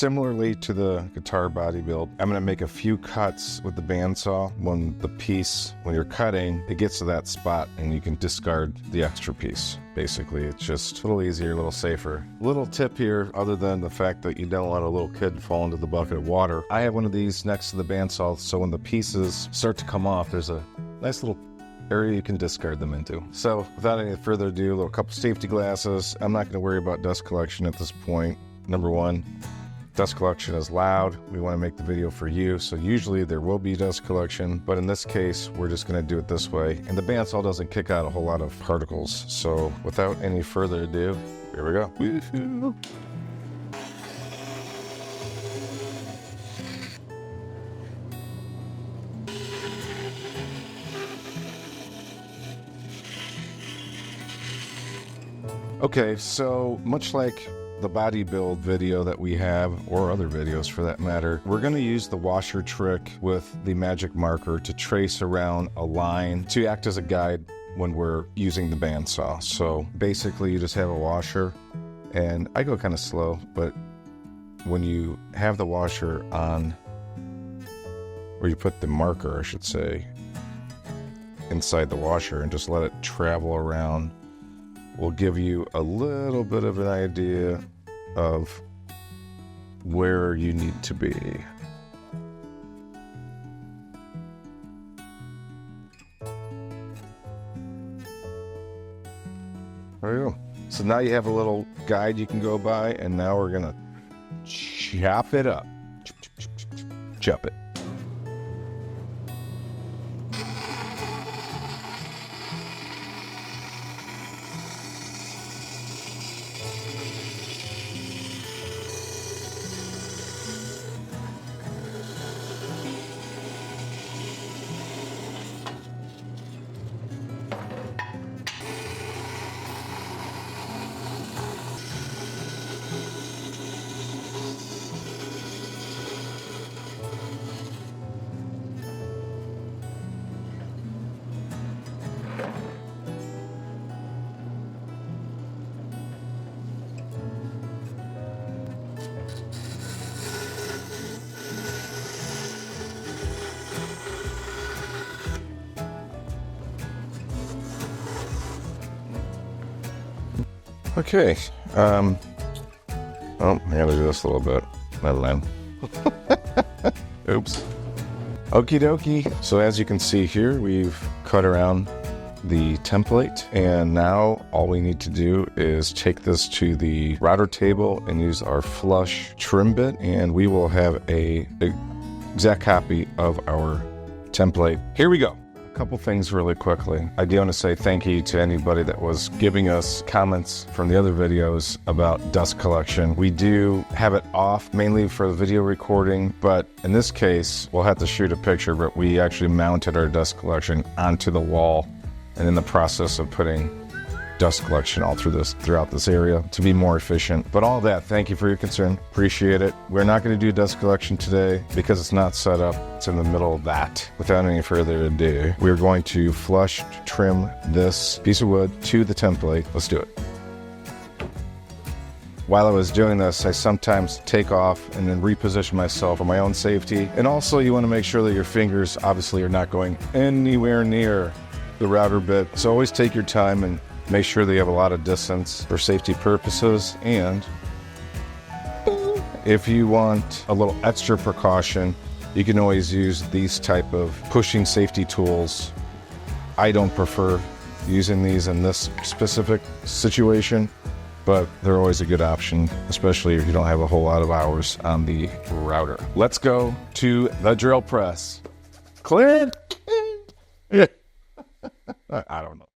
Similarly to the guitar body build, I'm going to make a few cuts with the bandsaw. When you're cutting, it gets to that spot and you can discard the extra piece. Basically, it's just a little easier, a little safer. Little tip here, other than the fact that you don't want a little kid fall into the bucket of water. I have one of these next to the bandsaw, so when the pieces start to come off, there's a nice little area you can discard them into. So without any further ado, a little couple safety glasses. I'm not going to worry about dust collection at this point. Number one, dust collection is loud. We want to make the video for you, so usually there will be dust collection, but in this case, we're just going to do it this way. And the bandsaw doesn't kick out a whole lot of particles. So without any further ado, here we go. Woo-hoo. Okay, so much like the body build video that we have, or other videos for that matter, we're going to use the washer trick with the magic marker to trace around a line to act as a guide when we're using the bandsaw. So basically you just have a washer, and I go kind of slow, but when you have the washer on, or you put the marker, I should say, inside the washer and just let it travel around, will give you a little bit of an idea of where you need to be. There you go. So now you have a little guide you can go by, and now we're gonna chop it up. Chop it. Okay, oh, I gotta do this a little bit. Oops. Okie dokie. So as you can see here, we've cut around the template, and now all we need to do is take this to the router table and use our flush trim bit, and we will have a exact copy of our template. Here we go. Couple things really quickly. I do want to say thank you to anybody that was giving us comments from the other videos about dust collection. We do have it off mainly for the video recording, but in this case, we'll have to shoot a picture, but we actually mounted our dust collection onto the wall, and in the process of putting dust collection all throughout this area to be more efficient. But all that, thank you for your concern. Appreciate it. We're not going to do dust collection today because it's not set up. It's in the middle of that. Without any further ado, we're going to flush trim this piece of wood to the template. Let's do it. While I was doing this, I sometimes take off and then reposition myself for my own safety. And also you want to make sure that your fingers obviously are not going anywhere near the router bit. So always take your time and make sure that you have a lot of distance for safety purposes. And if you want a little extra precaution, you can always use these type of pushing safety tools. I don't prefer using these in this specific situation, but they're always a good option, especially if you don't have a whole lot of hours on the router. Let's go to the drill press. Clint! I don't know.